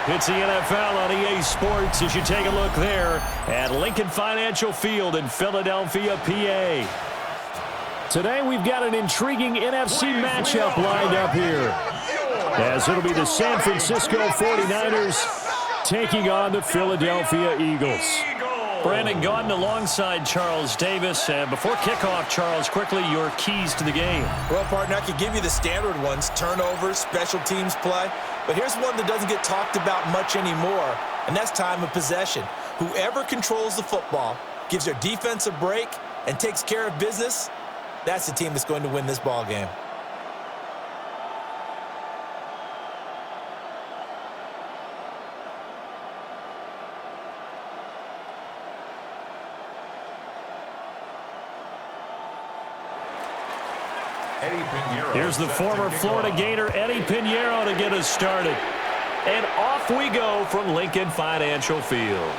It's the NFL on EA Sports as you take a look there at Lincoln Financial Field in Philadelphia, PA. Today we've got an intriguing NFC matchup lined up here, as it'll be the San Francisco 49ers taking on the Philadelphia Eagles. Brandon Gaudin alongside Charles Davis. And before kickoff, Charles, quickly your keys to the game. Well, partner, I could give you the standard ones, turnovers, special teams play. But here's one that doesn't get talked about much anymore, and that's time of possession. Whoever controls the football, gives their defense a break, and takes care of business, that's the team that's going to win this ball game. Here's the former Florida Gator Eddie Pinheiro to get us started. And off we go from Lincoln Financial Field.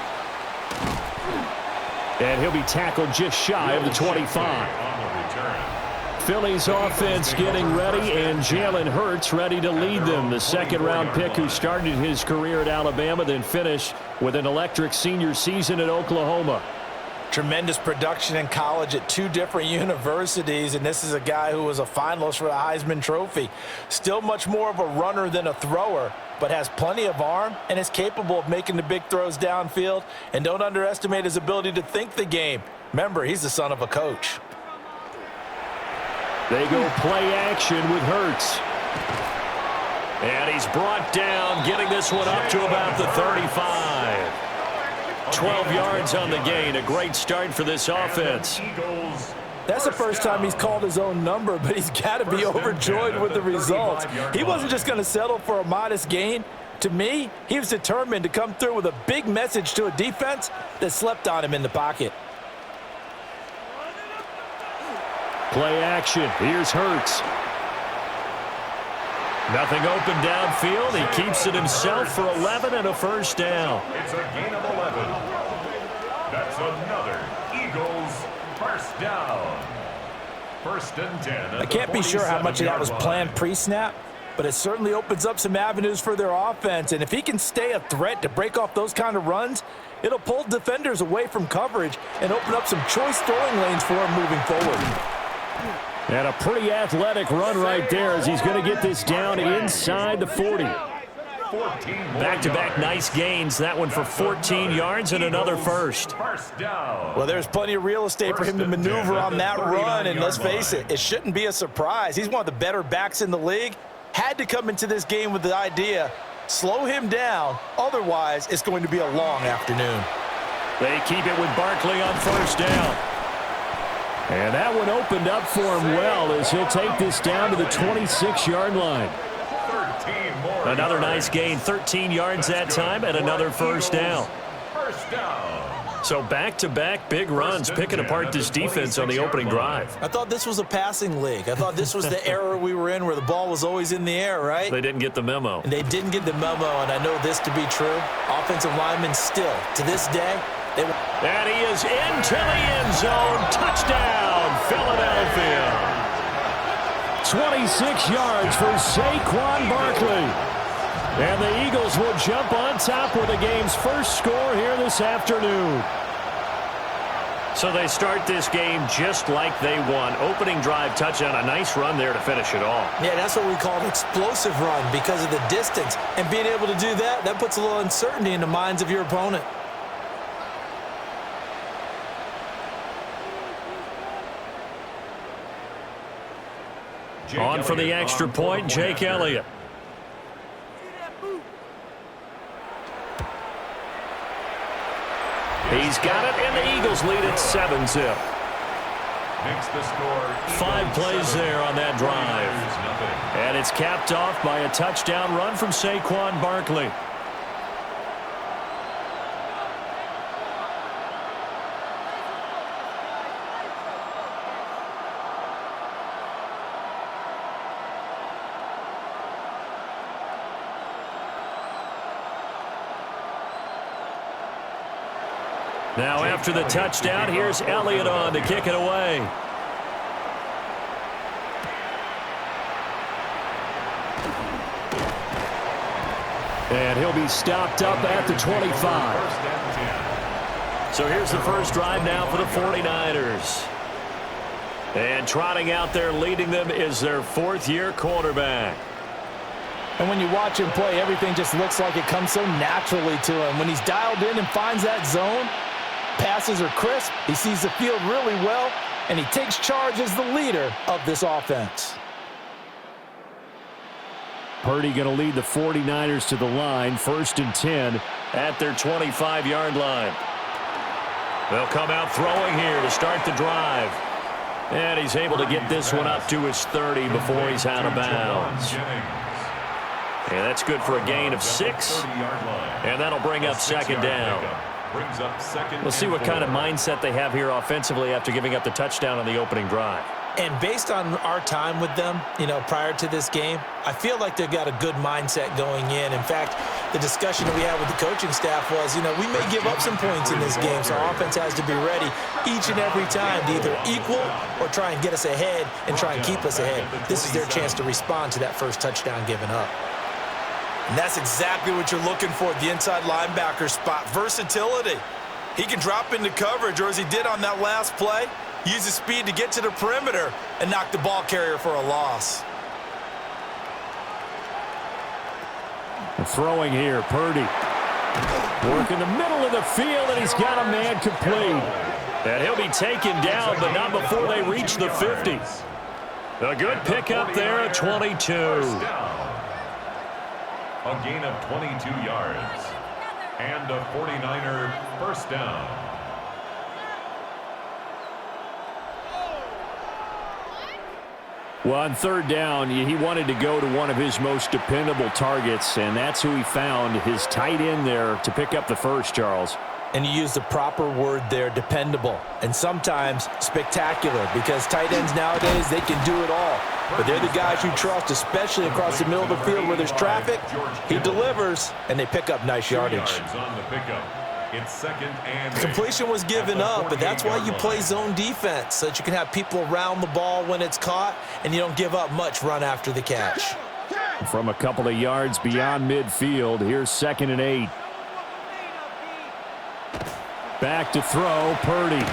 And he'll be tackled just shy of the 25. Philly's offense getting ready, and Jalen Hurts ready to lead them. The second-round pick who started his career at Alabama, then finished with an electric senior season at Oklahoma. Tremendous production in college at two different universities, and this is a guy who was a finalist for the Heisman Trophy. Still much more of a runner than a thrower, but has plenty of arm and is capable of making the big throws downfield. And don't underestimate his ability to think the game. Remember, he's the son of a coach. They go play action with Hurts. And he's brought down, getting this one up to about the 35. 12 yards on the gain. A great start for this offense. That's the first time he's called his own number, but he's got to be overjoyed with the results. He wasn't just going to settle for a modest gain. To me, he was determined to come through with a big message to a defense that slept on him in the pocket. Play action. Here's Hurts. Nothing open downfield. He keeps it himself for 11 and a first down. It's a gain of 11. That's another Eagles first down. First and 10. I can't be sure how much of that was planned pre-snap, but it certainly opens up some avenues for their offense. And if he can stay a threat to break off those kind of runs, it'll pull defenders away from coverage and open up some choice throwing lanes for him moving forward. And a pretty athletic run right there as he's going to get this down inside the 40. Back-to-back nice gains. That one for 14 yards and another first. Well, there's plenty of real estate for him to maneuver on that run, and let's face it, it shouldn't be a surprise. He's one of the better backs in the league. Had to come into this game with the idea, slow him down, otherwise it's going to be a long afternoon. They keep it with Barkley on first down. And that one opened up for him well as he'll take this down to the 26-yard line. Another nice gain, 13 yards that time, and another first down. So back-to-back big runs, picking apart this defense on the opening drive. I thought this was a passing league. I thought this was the era we were in where the ball was always in the air, right? They didn't get the memo. And they didn't get the memo, and I know this to be true. Offensive linemen still, to this day, and he is into the end zone. Touchdown, Philadelphia. 26 yards for Saquon Barkley. And the Eagles will jump on top with the game's first score here this afternoon. So they start this game just like they won. Opening drive touchdown, a nice run there to finish it all. Yeah, that's what we call an explosive run because of the distance. And being able to do that, that puts a little uncertainty in the minds of your opponent. On for the extra point, Jake Elliott. He's got it, and the Eagles lead at 7-0. 5 plays there on that drive. And it's capped off by a touchdown run from Saquon Barkley. Now after the touchdown, here's Elliott on to kick it away. And he'll be stopped up at the 25. So here's the first drive now for the 49ers. And trotting out there leading them is their fourth-year quarterback. And when you watch him play, everything just looks like it comes so naturally to him. When he's dialed in and finds that zone, passes are crisp, he sees the field really well, and he takes charge as the leader of this offense. Purdy going to lead the 49ers to the line, 1st and 10 at their 25-yard line. They'll come out throwing here to start the drive. And he's able to get this one up to his 30 before he's out of bounds. And that's good for a gain of 6. And that'll bring up second down. We'll see what kind of mindset they have here offensively after giving up the touchdown on the opening drive. And based on our time with them, prior to this game, I feel like they've got a good mindset going in. In fact, the discussion that we had with the coaching staff was, we may give up some points in this game, so our offense has to be ready each and every time to either equal or try and get us ahead and try and keep us ahead. This is their chance to respond to that first touchdown given up. And that's exactly what you're looking for at the inside linebacker spot, versatility. He can drop into coverage, or as he did on that last play, use his speed to get to the perimeter and knock the ball carrier for a loss. Throwing here, Purdy. Working the middle of the field, and he's got a man complete. And he'll be taken down, but not before they reach the 50. A good pickup there at 22. A gain of 22 yards. And a 49er first down. Well, on third down, he wanted to go to one of his most dependable targets, and that's who he found, his tight end there, to pick up the first, Charles. And you use the proper word there, dependable, and sometimes spectacular, because tight ends nowadays, they can do it all. But they're the guys you trust, especially across the middle of the field where there's traffic. He delivers, and they pick up nice yardage. It's second and the completion was given up, but that's why you play zone defense, so that you can have people around the ball when it's caught, and you don't give up much run after the catch. From a couple of yards beyond midfield, here's 2nd and 8. Back to throw, Purdy.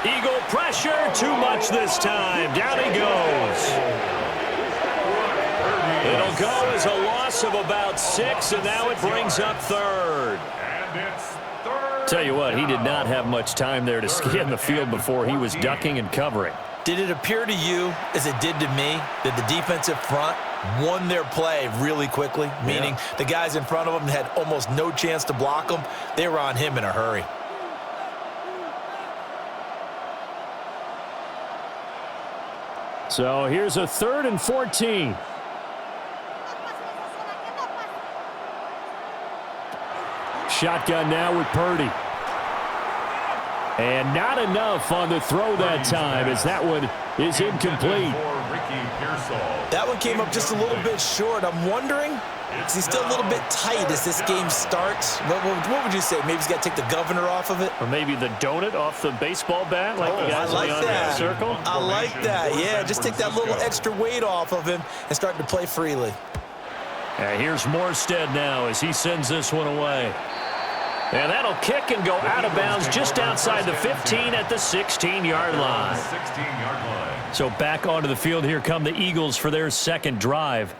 Eagle pressure, too much this time. Down he goes. It'll go as a loss of about 6, and now it brings up 3rd. Tell you what, he did not have much time there to scan the field before he was ducking and covering. Did it appear to you, as it did to me, that the defensive front won their play really quickly? Meaning the guys in front of them had almost no chance to block him. They were on him in a hurry. So here's a 3rd and 14. Shotgun now with Purdy. And not enough on the throw that time, as that one is incomplete. That one came up just a little bit short. I'm wondering, is he still a little bit tight as this game starts? What would you say? Maybe he's got to take the governor off of it? Or maybe the donut off the baseball bat, like the guys I like on the that. circle? I like that, yeah. Just take that little extra weight off of him and start to play freely. And here's Morstead now as he sends this one away. And that'll kick and go out of bounds just outside the 15 at the 16-yard line. So back onto the field, here come the Eagles for their second drive.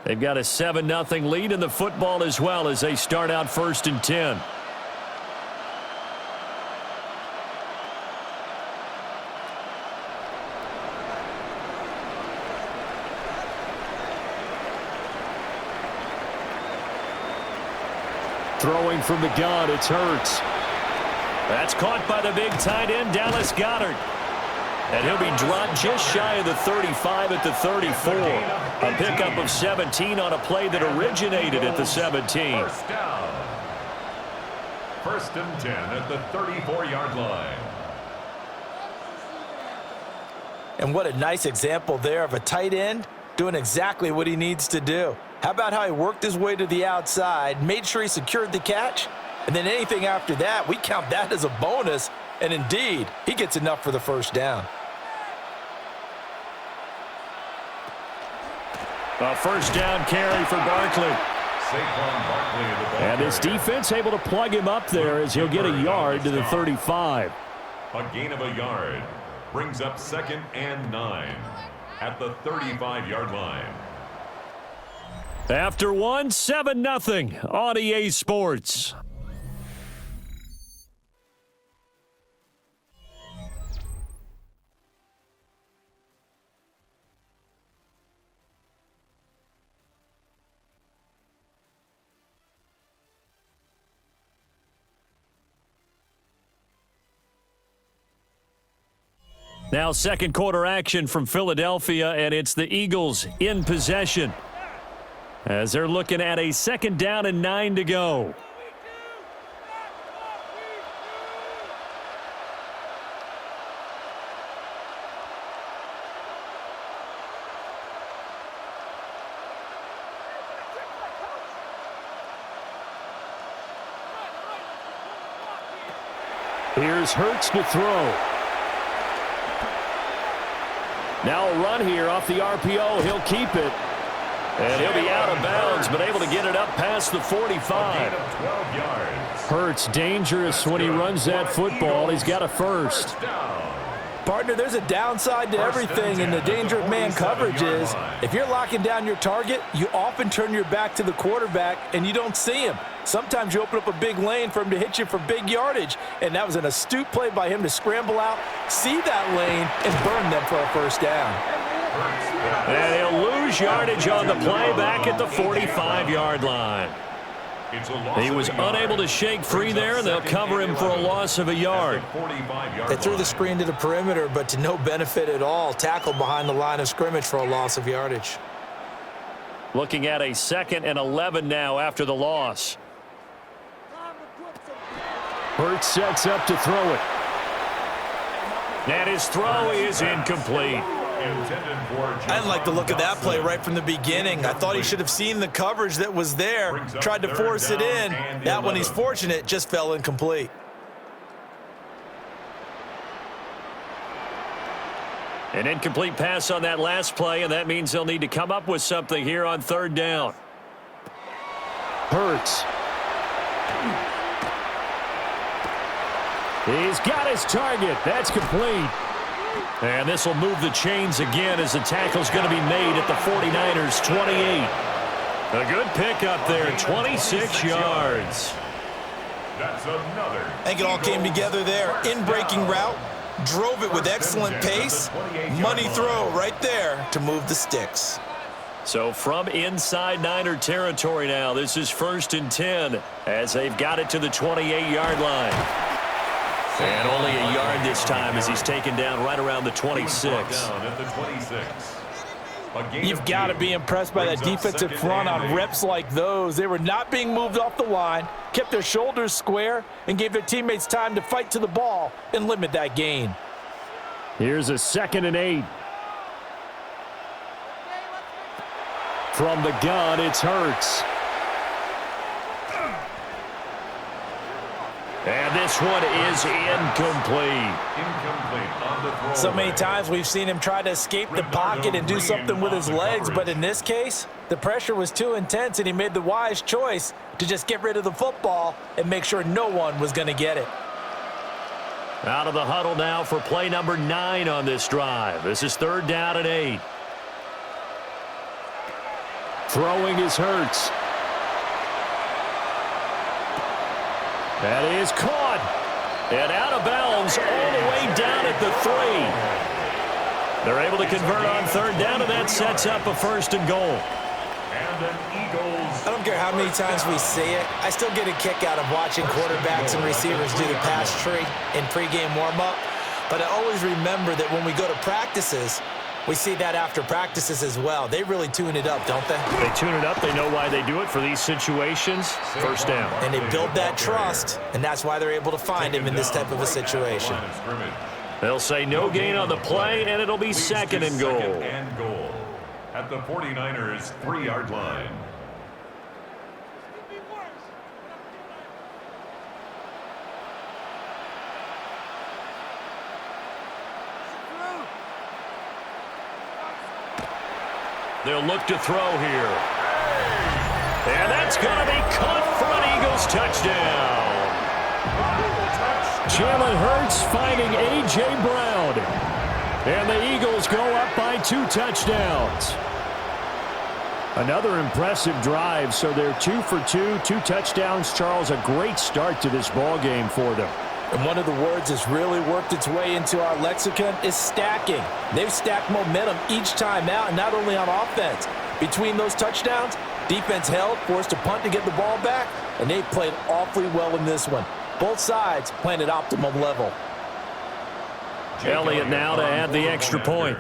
They've got a 7-0 lead in the football as well as they start out 1st and 10. Throwing from the gun, it's Hurts. That's caught by the big tight end, Dallas Goedert. And he'll be dropped just shy of the 35 at the 34. A pickup of 17 on a play that originated at the 17. First down. 1st and 10 at the 34-yard line. And what a nice example there of a tight end doing exactly what he needs to do. How about how he worked his way to the outside, made sure he secured the catch, and then anything after that, we count that as a bonus. And indeed, he gets enough for the first down. A first down carry for Barkley. Saquon Barkley, the ball And this carrier. defense able to plug him up there as he'll get a yard to the 35. A gain of a yard brings up 2nd and 9 at the 35-yard line. After one, 7-0 on EA Sports. Now second quarter action from Philadelphia, and it's the Eagles in possession as they're looking at a 2nd down and 9 to go. Here's Hurts to throw. Now a run here off the RPO. He'll keep it. And he'll be out of bounds, but able to get it up past the 45. 12 yards. Hurts dangerous when he runs that football. He's got a first. Partner, there's a downside to everything, and the danger of man coverage is if you're locking down your target, you often turn your back to the quarterback and you don't see him. Sometimes you open up a big lane for him to hit you for big yardage, and that was an astute play by him to scramble out, see that lane, and burn them for a first down. And he'll lose yardage on the play back at the 45-yard line. He was unable to shake free there, and they'll cover him for a loss of a yard. They threw the screen to the perimeter, but to no benefit at all. Tackled behind the line of scrimmage for a loss of yardage. Looking at a 2nd and 11 now after the loss. Hurts sets up to throw it. And his throw is incomplete. I didn't like the look of that play right from the beginning. I thought he should have seen the coverage that was there, tried to force it in. That one, he's fortunate, just fell incomplete. An incomplete pass on that last play, and that means they'll need to come up with something here on 3rd down. Hurts. He's got his target. That's complete. And this will move the chains again as the tackle's going to be made at the 49ers' 28. A good pickup there, 26 yards. That's another. I think it all came together there. In-breaking route, drove it with excellent pace. Money throw right there to move the sticks. So from inside Niner territory now, this is 1st and 10 as they've got it to the 28-yard line. And only a yard this time as he's taken down right around the 26. You've got to be impressed by that defensive front on reps like those. They were not being moved off the line, kept their shoulders square, and gave their teammates time to fight to the ball and limit that gain. Here's a 2nd and 8. From the gun, it's Hurts. And this one is incomplete. So many times we've seen him try to escape the pocket and do something with his legs, but in this case, the pressure was too intense and he made the wise choice to just get rid of the football and make sure no one was going to get it. Out of the huddle now for play number 9 on this drive. This is 3rd down and 8. Throwing is Hurts. That is caught. And out of bounds all the way down at the 3. They're able to convert on 3rd down, and that sets up a 1st and goal. I don't care how many times we see it. I still get a kick out of watching quarterbacks and receivers do the pass tree in pregame warm-up. But I always remember that when we go to practices, we see that after practices as well. They really tune it up, don't they? They tune it up. They know why they do it for these situations. 1st down. And they build that trust, and that's why they're able to find him in this type of a situation. They'll say no gain on the play, and it'll be 2nd and goal. At the 49ers' 3-yard line. They'll look to throw here. And that's going to be caught for an Eagles touchdown. Jalen Hurts finding A.J. Brown. And the Eagles go up by 2 touchdowns. Another impressive drive, so they're 2 for 2, 2 touchdowns. Charles, a great start to this ball game for them. And one of the words that's really worked its way into our lexicon is stacking. They've stacked momentum each time out, and not only on offense. Between those touchdowns, defense held, forced a punt to get the ball back, and they played awfully well in this one. Both sides playing at optimum level. Elliott now to add the extra point.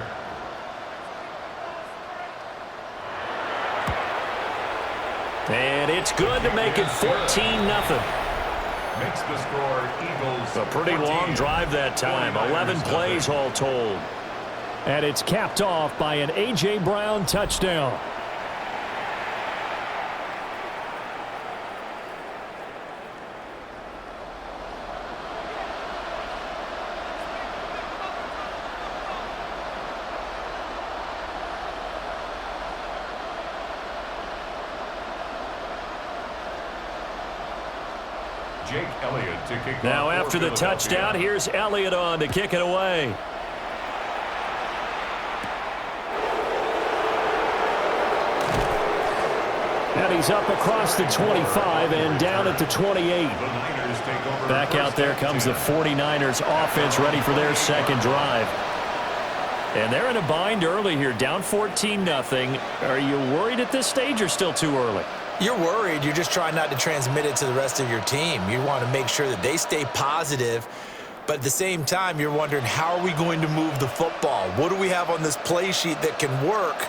And it's good to make it 14-0. Makes the score Eagles. A pretty long drive that time. 11 plays all told. And it's capped off by an A.J. Brown touchdown. Jake Elliott to kick Now off for after the Philadelphia. touchdown, here's Elliott on to kick it away. And he's up across the 25 and down at the 28. The Niners take over. Back out there comes the 49ers offense ready for their second drive. And they're in a bind early here, down 14-0. Are you worried at this stage or still too early? You're worried. You're just trying not to transmit it to the rest of your team. You want to make sure that they stay positive. But at the same time, you're wondering, how are we going to move the football? What do we have on this play sheet that can work?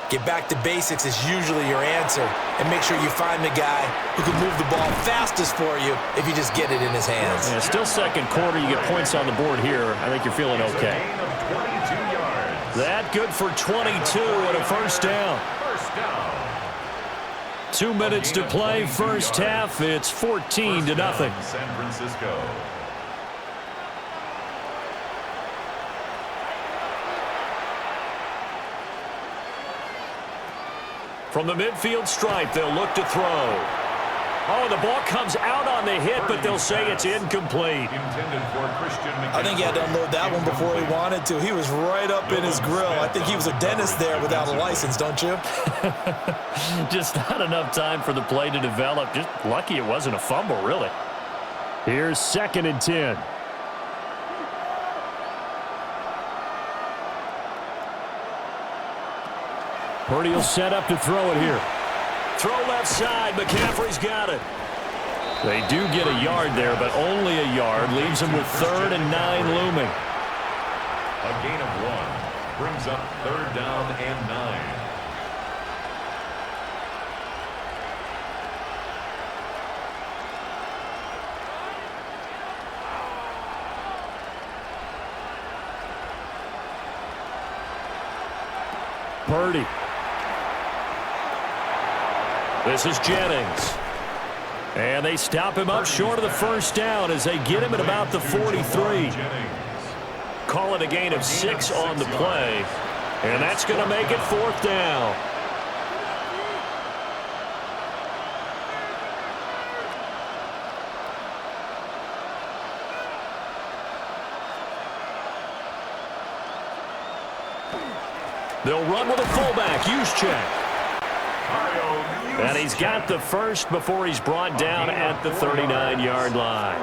Get back to basics is usually your answer. And make sure you find the guy who can move the ball fastest for you if you just get it in his hands. Yeah, still second quarter. You get points on the board here. I think you're feeling okay. Gain of 22 yards. That good for 22 and a first down. First down. 2 minutes to play, first half. It's 14-0. San Francisco. From the midfield stripe, they'll look to throw. Oh, the ball comes out on the hit, but they'll say it's incomplete. Intended for Christian McCaffrey. I think he had to unload that one before he wanted to. He was right up in his grill. I think he was a dentist there without a license, don't you? Just not enough time for the play to develop. Just lucky it wasn't a fumble, really. Here's 2nd and 10. Purdy will set up to throw it here. Throw left side. McCaffrey's got it. They do get a yard there, but only a yard. Leaves them with 3rd and 9 looming. A gain of 1 brings up 3rd down and 9. Purdy. This is Jennings. And they stop him up short of the first down as they get him at about the 43. Call it a gain of 6 on the play. And that's going to make it 4th down. They'll run with a fullback. Use check. And he's got the first before he's brought down at the 39-yard line.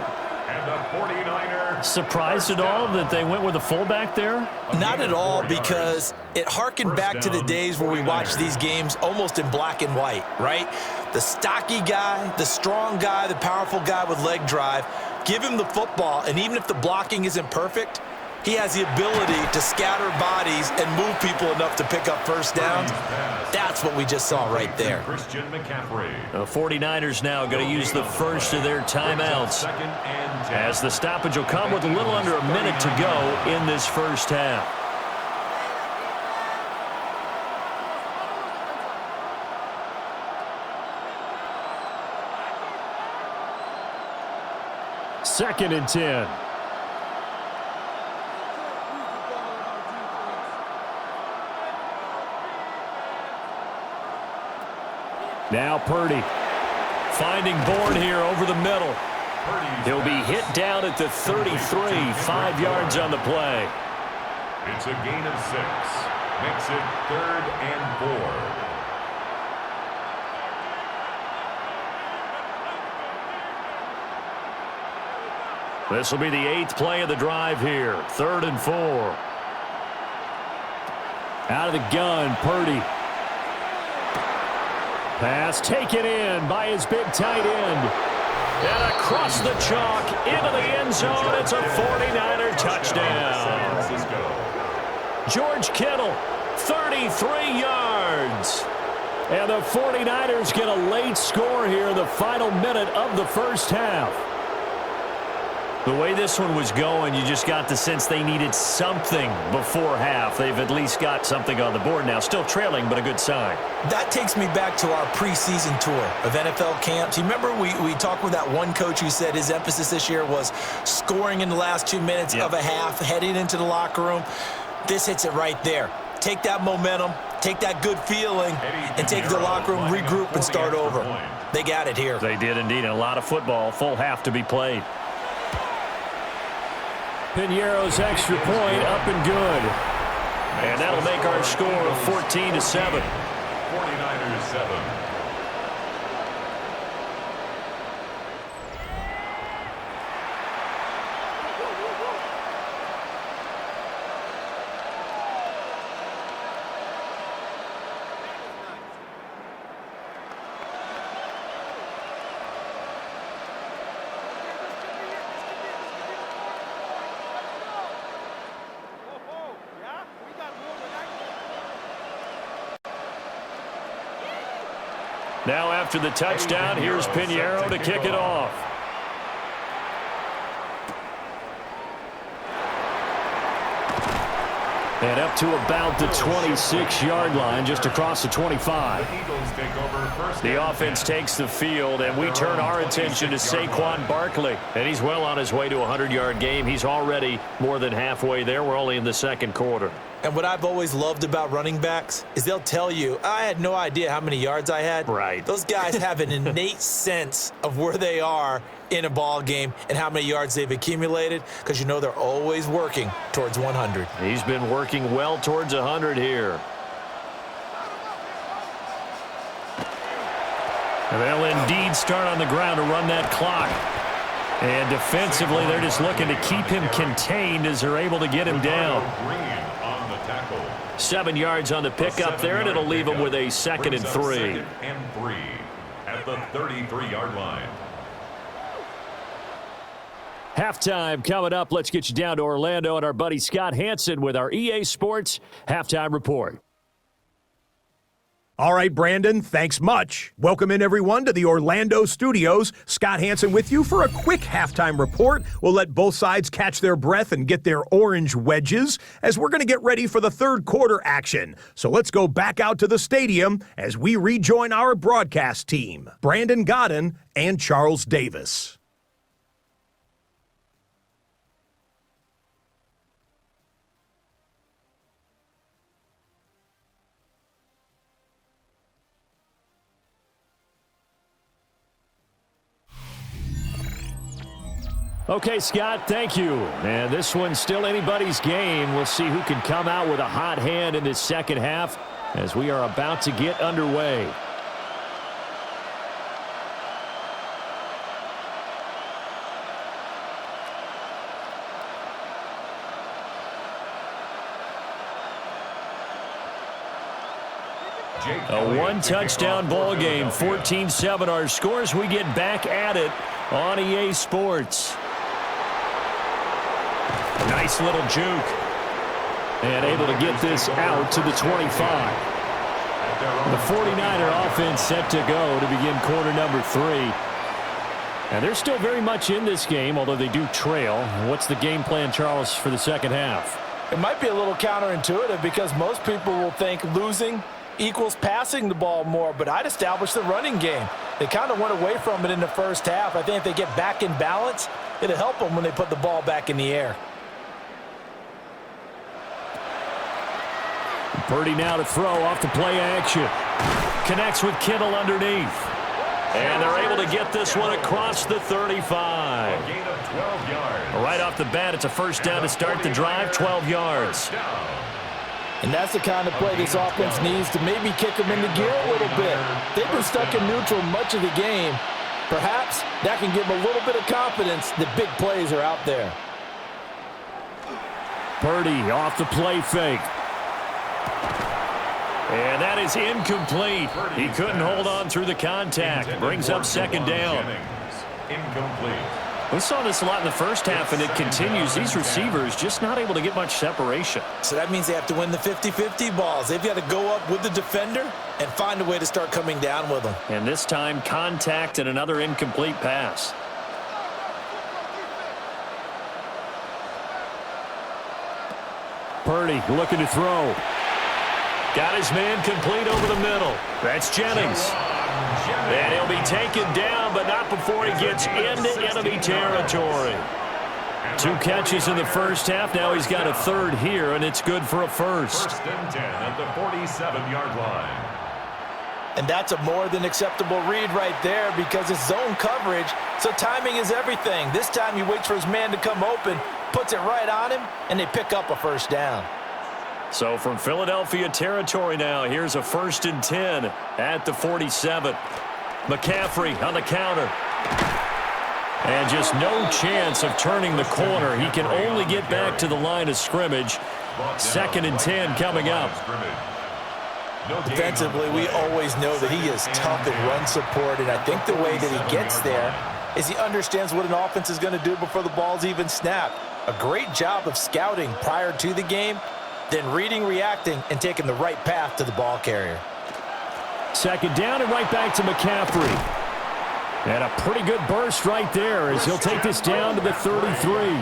And the 49er. Surprised at all that they went with a fullback there? Not at all, because it harkened back to the days where we watched these games almost in black and white, right? The stocky guy, the strong guy, the powerful guy with leg drive, give him the football, and even if the blocking isn't perfect, he has the ability to scatter bodies and move people enough to pick up first downs. That's what we just saw right there. Christian McCaffrey. The 49ers now going to use the first of their timeouts, 2nd and 10. as the stoppage will come with a little under a minute to go in this first half. Second and 10. Now Purdy finding Bourne here over the middle. He'll be hit down at the 33, 5 yards on the play. It's a gain of 6. Makes it 3rd and 4. This will be the 8th play of the drive here. 3rd and 4. Out of the gun, Purdy. Pass taken in by his big tight end. And across the chalk into the end zone. It's a 49er touchdown. George Kittle, 33 yards. And the 49ers get a late score here in the final minute of the first half. The way this one was going, you just got the sense they needed something before half. They've at least got something on the board now. Still trailing, but a good sign. That takes me back to our preseason tour of NFL camps. You remember we talked with that one coach who said his emphasis this year was scoring in the last 2 minutes of a half, heading into the locker room. This hits it right there. Take that momentum, take that good feeling, and take it to the locker room, regroup, and start over. They got it here. They did indeed, and a lot of football, full half to be played. Piñeiro's extra point up and good. And that'll make our score 14-7. 49ers 7. Now after the touchdown, here's Piñeiro to kick it off. And up to about the 26-yard line, just across the 25. The offense takes the field, and we turn our attention to Saquon Barkley. And he's well on his way to a 100-yard game. He's already more than halfway there. We're only in the second quarter. And what I've always loved about running backs is they'll tell you, I had no idea how many yards I had. Right. Those guys have an innate sense of where they are in a ball game and how many yards they've accumulated, because you know they're always working towards 100. He's been working well towards 100 here. And they'll indeed start on the ground to run that clock. And defensively, they're just looking to keep him contained as they're able to get him down. 7 yards on the pickup there, and it'll leave him with a 2nd and 3. 2nd and 3 at the 33-yard line. Halftime coming up. Let's get you down to Orlando and our buddy Scott Hansen with our EA Sports Halftime Report. All right, Brandon, thanks much. Welcome in, everyone, to the Orlando studios. Scott Hansen with you for a quick halftime report. We'll let both sides catch their breath and get their orange wedges as we're going to get ready for the third quarter action. So let's go back out to the stadium as we rejoin our broadcast team, Brandon Godden and Charles Davis. Okay, Scott, thank you. And this one's still anybody's game. We'll see who can come out with a hot hand in this second half as we are about to get underway. A one-touchdown ball game, 14-7 our scores. We get back at it on EA Sports. Nice little juke. And able to get this out to the 25. The 49er offense set to go to begin quarter number 3. And they're still very much in this game, although they do trail. What's the game plan, Charles, for the second half? It might be a little counterintuitive because most people will think losing equals passing the ball more, but I'd establish the running game. They kind of went away from it in the first half. I think if they get back in balance, it'll help them when they put the ball back in the air. Purdy now to throw off the play action. connects with Kittle underneath. And they're able to get this one across the 35. A gain of 12 yards. Right off the bat, it's a first down to start the drive, 12 yards. And that's the kind of play this offense needs to maybe kick them into gear a little bit. They've been stuck in neutral much of the game. Perhaps that can give them a little bit of confidence that big plays are out there. Purdy off the play fake. And that is incomplete. He couldn't hold on through the contact. Brings up second down. Incomplete. We saw this a lot in the first half, and it continues. These receivers just not able to get much separation. So that means they have to win the 50-50 balls. They've got to go up with the defender and find a way to start coming down with them. And this time, contact and another incomplete pass. Purdy looking to throw. Got his man complete over the middle. That's Jennings. And he'll be taken down, but not before he gets into enemy territory. 2 catches in the first half. Now he's got a third here, and it's good for a first. First and 10 at the 47-yard line. And that's a more than acceptable read right there because it's zone coverage, so timing is everything. This time he waits for his man to come open, puts it right on him, and they pick up a first down. So from Philadelphia territory now, here's a first and 10 at the 47. McCaffrey on the counter. And just no chance of turning the corner. He can only get back to the line of scrimmage. Second and 10 coming up. Defensively, we always know that he is tough in run support, and I think the way that he gets there is he understands what an offense is going to do before the ball's even snapped. A great job of scouting prior to the game, then reading, reacting, and taking the right path to the ball carrier. Second down and right back to McCaffrey. And a pretty good burst right there as he'll take this down to the 33.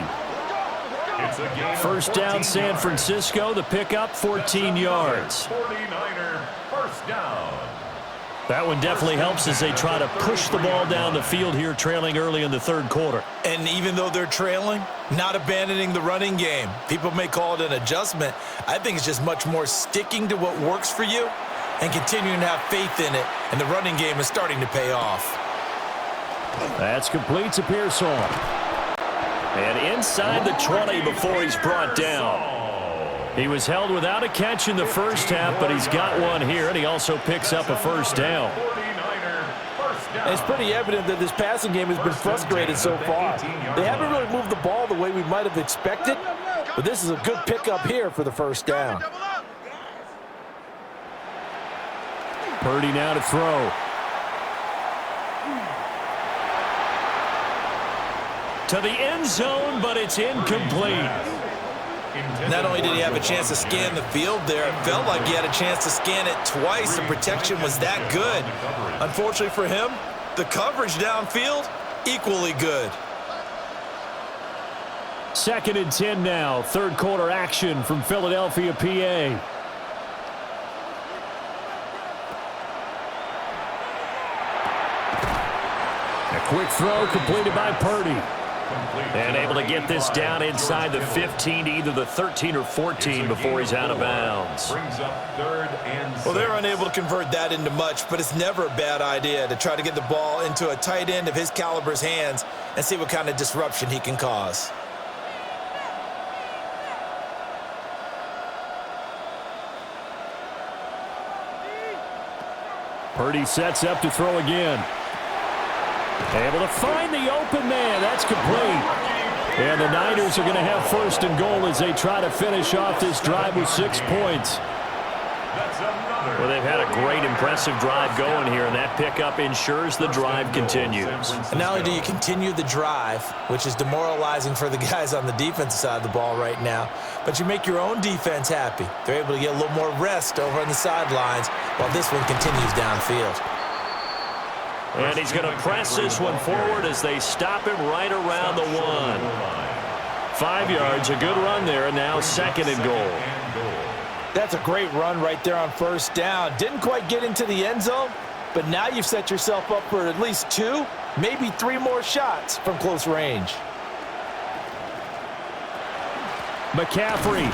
First down San Francisco. The pickup, 14 yards. 49er first down. That one definitely helps as they try to push the ball down the field here, trailing early in the third quarter. And even though they're trailing, not abandoning the running game. People may call it an adjustment. I think it's just much more sticking to what works for you and continuing to have faith in it. And the running game is starting to pay off. That's complete to Pearsall. And inside the 20 before he's brought down. He was held without a catch in the first half, but he's got one here, and he also picks up a first down. And it's pretty evident that this passing game has been frustrated so far. They haven't really moved the ball the way we might have expected, but this is a good pickup here for the first down. Purdy now to throw. To the end zone, but it's incomplete. Not only did he have a chance to scan the field there, it felt like he had a chance to scan it twice. The protection was that good. Unfortunately for him, the coverage downfield, equally good. Second and 10 now. Third quarter action from Philadelphia, PA. A quick throw completed by Purdy. And able to get this down inside the 15 to either the 13 or 14 before he's out of bounds. Well, they're unable to convert that into much, but it's never a bad idea to try to get the ball into a tight end of his caliber's hands and see what kind of disruption he can cause. Purdy sets up to throw again. Able to find the open man. That's complete. And the Niners are going to have first and goal as they try to finish off this drive with 6 points. Well, they've had a great, impressive drive going here, and that pickup ensures the drive continues. And not only do you continue the drive, which is demoralizing for the guys on the defensive side of the ball right now, but you make your own defense happy. They're able to get a little more rest over on the sidelines while this one continues downfield. And he's going to press this one forward as they stop him right around the 1. 5 yards, a good run there, and now second and goal. That's a great run right there on first down. Didn't quite get into the end zone, but now you've set yourself up for at least 2, maybe 3 more shots from close range. McCaffrey.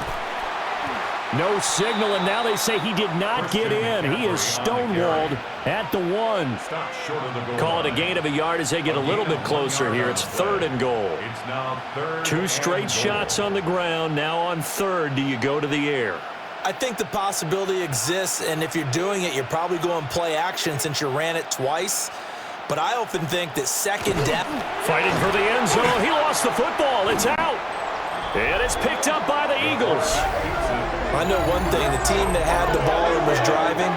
No signal, and now they say he did not get in. He is stonewalled at the 1. Stop short of the goal Call it a line. gain of a yard as they get a little bit closer here. It's 3rd and goal. It's now 3rd 2 and straight goal. shots on the ground. Now on 3rd, do you go to the air? I think the possibility exists, and if you're doing it, you're probably going play action since you ran it twice. But I often think that 2nd down. Fighting for the end zone. He lost the football. It's out. And it's picked up by the Eagles. I know one thing, the team that had the ball and was driving,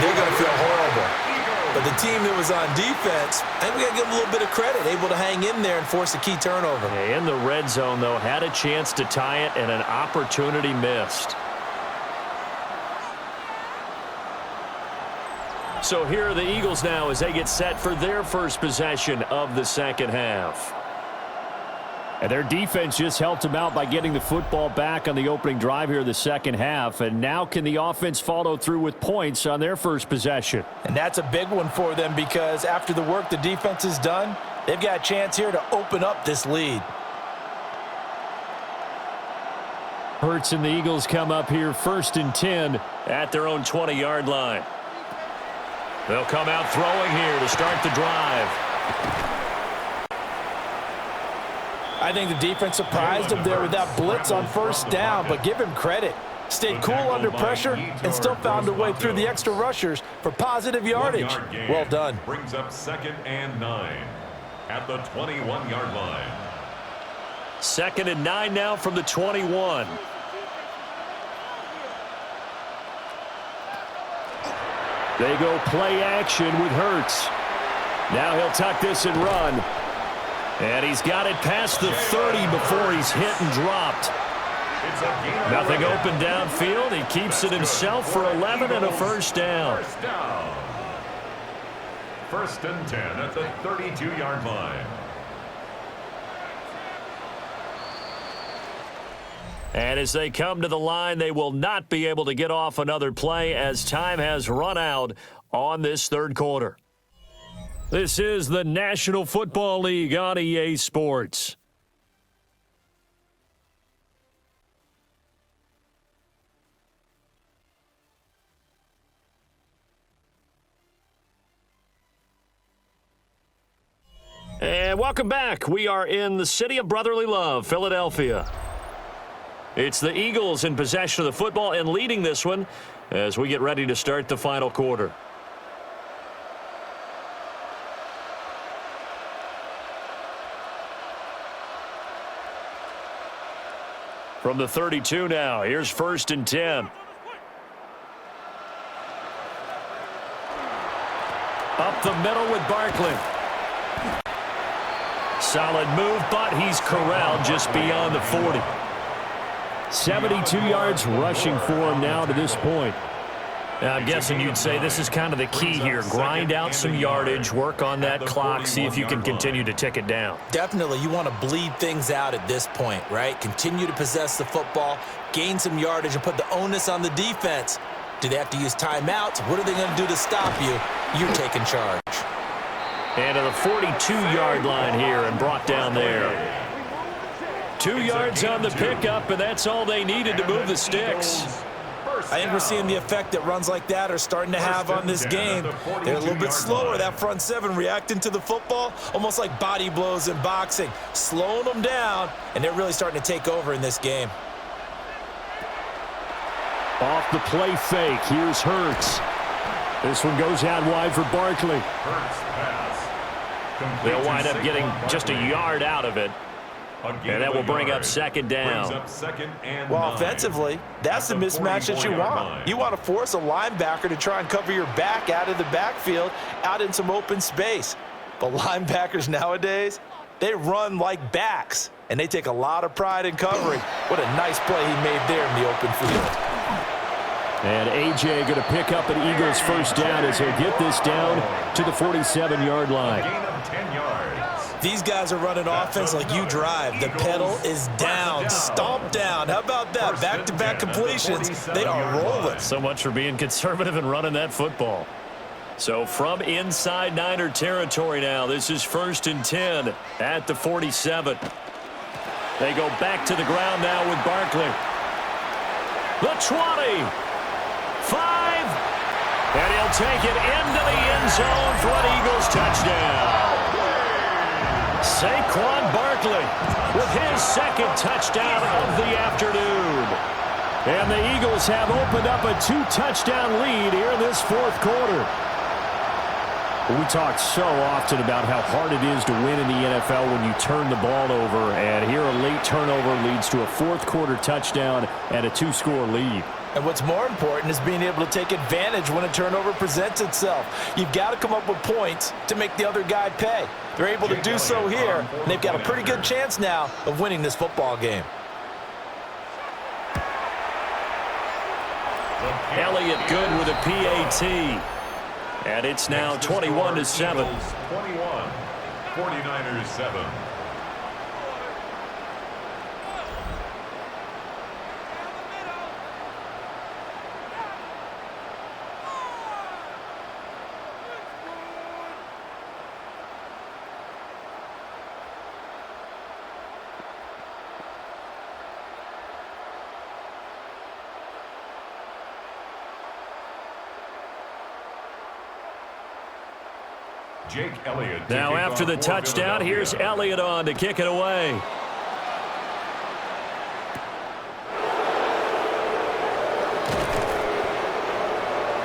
they're going to feel horrible. But the team that was on defense, I think we got to give them a little bit of credit, able to hang in there and force a key turnover. In the red zone, though, had a chance to tie it and an opportunity missed. So here are the Eagles now as they get set for their first possession of the second half. And their defense just helped them out by getting the football back on the opening drive here in the second half. And now can the offense follow through with points on their first possession? And that's a big one for them because after the work the defense has done, they've got a chance here to open up this lead. Hurts and the Eagles come up here 1st and 10 at their own 20-yard line. They'll come out throwing here to start the drive. I think the defense surprised him there with that blitz on 1st down, but give him credit. Stayed cool under pressure and still found a way through the extra rushers for positive yardage. Well done. Brings up 2nd and 9 at the 21-yard line. 2nd and 9 now from the 21. They go play action with Hurts. Now he'll tuck this and run. And he's got it past the 30 before he's hit and dropped. Nothing open downfield. He keeps it himself for 11 and a 1st down. 1st and 10 at the 32-yard line. And as they come to the line, they will not be able to get off another play as time has run out on this 3rd quarter. This is the National Football League on EA Sports. And welcome back. We are in the city of brotherly love, Philadelphia. It's the Eagles in possession of the football and leading this one as we get ready to start the final quarter. From the 32 now, here's 1st and 10. Up the middle with Barkley. Solid move, but he's corralled just beyond the 40. 72 yards rushing for him now to this point. Now, I'm guessing you'd say this is kind of the key here. Grind out some yardage, work on that clock, see if you can continue to tick it down. Definitely, you want to bleed things out at this point, right? Continue to possess the football, gain some yardage, and put the onus on the defense. Do they have to use timeouts? What are they going to do to stop you? You're taking charge. And to the 42-yard line here and brought down there. 2 yards on the pickup, and that's all they needed to move the sticks. I think we're seeing the effect that runs like that are starting to have on this game. They're a little bit slower, that front 7 reacting to the football, almost like body blows in boxing, slowing them down, and they're really starting to take over in this game. Off the play fake, here's Hurts. This one goes out wide for Barkley. They'll wind up getting just a yard out of it. And that will bring up 2nd down. Well, offensively, that's the mismatch that you want. You want to force a linebacker to try and cover your back out of the backfield, out in some open space. But linebackers nowadays, they run like backs, and they take a lot of pride in covering. What a nice play he made there in the open field. And A.J. going to pick up an Eagles 1st down as they get this down to the 47-yard line. Gain of 10 yards. These guys are running offense like you drive. The pedal is down, stomp down. How about that? Back-to-back completions. They are rolling. So much for being conservative and running that football. So from inside Niner territory now, this is 1st and 10 at the 47. They go back to the ground now with Barkley. The 20. 5. And he'll take it into the end zone for an Eagles touchdown. Saquon Barkley with his second touchdown of the afternoon. And the Eagles have opened up a 2-touchdown lead here in this fourth quarter. We talk so often about how hard it is to win in the NFL when you turn the ball over, and here a late turnover leads to a fourth quarter touchdown and a 2-score lead. And what's more important is being able to take advantage when a turnover presents itself. You've got to come up with points to make the other guy pay. They're able to do so here, and they've got a pretty good chance now of winning this football game. Elliott good with a PAT. And it's now 21-7. 21, 49ers 7. Jake Elliott. Now after the touchdown, here's Elliott on to kick it away.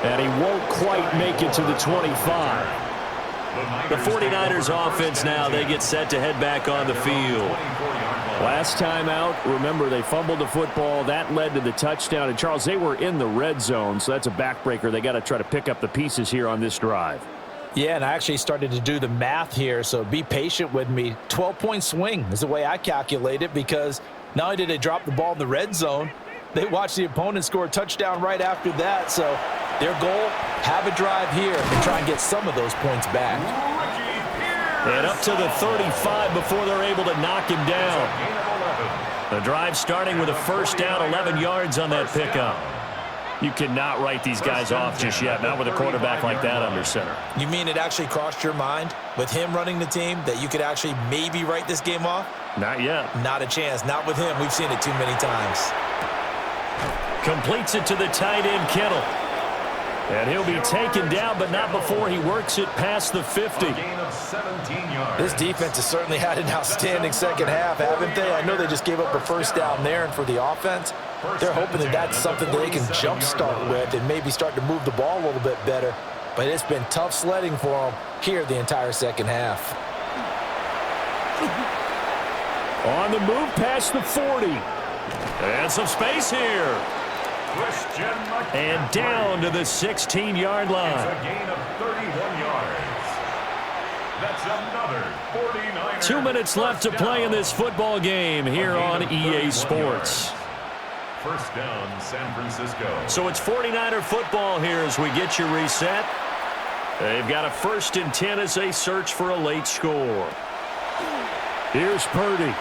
And he won't quite make it to the 25. The 49ers offense now, they get set to head back on the field. Last time out, remember, they fumbled the football. That led to the touchdown. And, Charles, they were in the red zone, so that's a backbreaker. They got to try to pick up the pieces here on this drive. Yeah, and I actually started to do the math here, so be patient with me. 12-point swing is the way I calculate it, because not only did they drop the ball in the red zone, they watched the opponent score a touchdown right after that. So their goal, have a drive here and try and get some of those points back. And up to the 35 before they're able to knock him down. The drive starting with a first down, 11 yards on that pickup. You cannot write these guys off just yet, not with a quarterback like that under center. You mean it actually crossed your mind with him running the team that you could actually maybe write this game off? Not yet. Not a chance. Not with him. We've seen it too many times. Completes it to the tight end, Kittle. And he'll be taken down, but not before he works it past the 50. This defense has certainly had an outstanding second half, haven't they? I know they just gave up a first down there, and for the offense, they're hoping that that's something that they can jumpstart with and maybe start to move the ball a little bit better. But it's been tough sledding for them here the entire second half. On the move past the 40. And some space here. And down to the 16-yard line. It's a gain of 31 yards. That's another 49. 2 minutes left to play in this football game here on EA Sports. First down, San Francisco. So it's 49er football here as we get you reset. They've got a 1st and 10 as they search for a late score. Here's Purdy.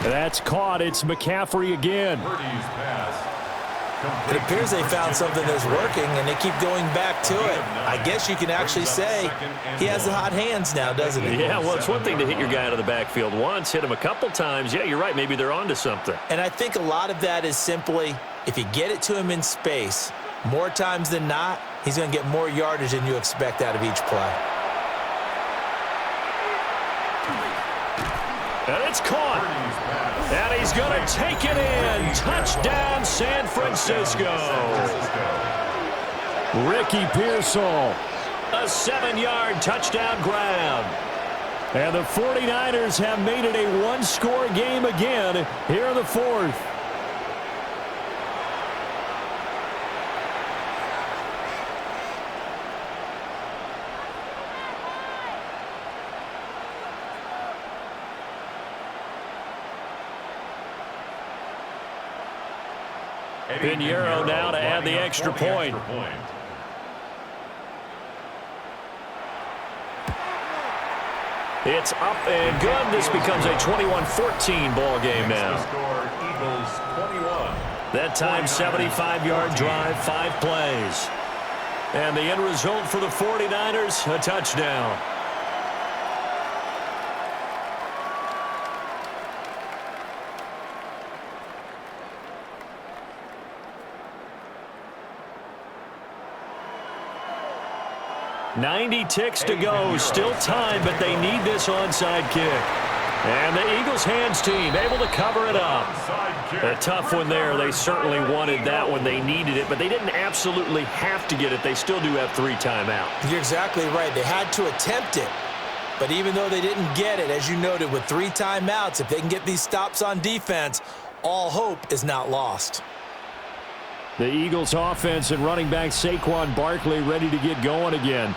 That's caught. It's McCaffrey again. Purdy's pass. It appears they found something that's working, and they keep going back to it. I guess you can actually say he has the hot hands now, doesn't he? Yeah, well, it's one thing to hit your guy out of the backfield once, hit him a couple times. Yeah, you're right. Maybe they're onto something. And I think a lot of that is simply if you get it to him in space, more times than not, he's going to get more yardage than you expect out of each play. And it's caught. And he's going to take it in. Touchdown, San Francisco. Ricky Pearsall, a 7-yard touchdown grab. And the 49ers have made it a one-score game again here in the fourth. Pinheiro now to add the extra point. It's up and good. This becomes a 21-14 ball game now. That time, 75-yard drive, 5 plays. And the end result for the 49ers, a touchdown. 90 ticks to go. Still time, but they need this onside kick. And the Eagles hands team able to cover it up. A tough one there. They certainly wanted that one. They needed it, but they didn't absolutely have to get it. They still do have 3 timeouts. You're exactly right. They had to attempt it. But even though they didn't get it, as you noted, with 3 timeouts, if they can get these stops on defense, all hope is not lost. The Eagles offense and running back Saquon Barkley ready to get going again.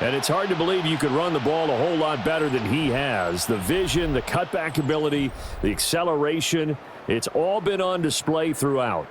And it's hard to believe you could run the ball a whole lot better than he has. The vision, the cutback ability, the acceleration, it's all been on display throughout.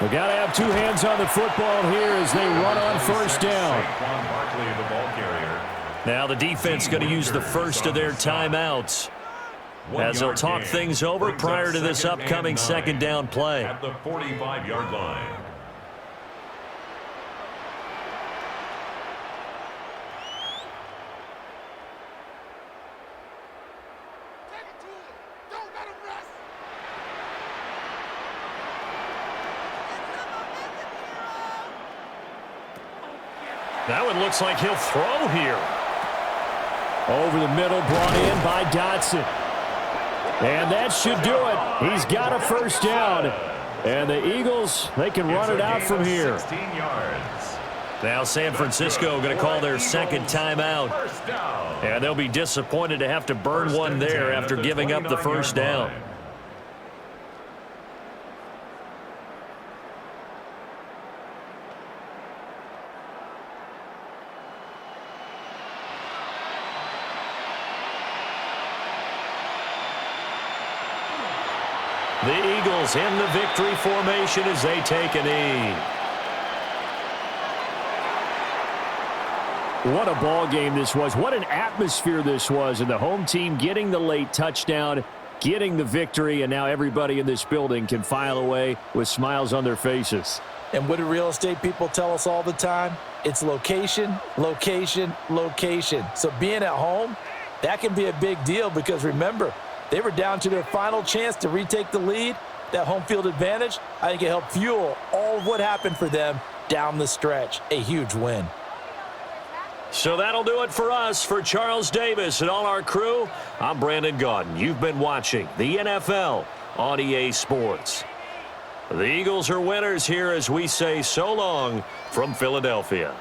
We got to have 2 hands on the football here as they run on first down. Now the defense going to use the first of their timeouts as they'll talk things over prior to this upcoming second down play. At the 45-yard line. That one looks like he'll throw here. Over the middle, brought in by Dotson. And that should do it. He's got a first down. And the Eagles, they can run it out from here. 16 yards. Now San Francisco going to call their second timeout. And they'll be disappointed to have to burn one there after giving up the first down. The Eagles in the victory formation as they take a knee. What a ball game this was. What an atmosphere this was. And the home team getting the late touchdown, getting the victory, and now everybody in this building can file away with smiles on their faces. And what do real estate people tell us all the time? It's location, location, location. So being at home, that can be a big deal because remember, they were down to their final chance to retake the lead. That home field advantage, I think it helped fuel all of what happened for them down the stretch. A huge win. So that'll do it for us. For Charles Davis and all our crew, I'm Brandon Gaudin. You've been watching the NFL on EA Sports. The Eagles are winners here as we say so long from Philadelphia.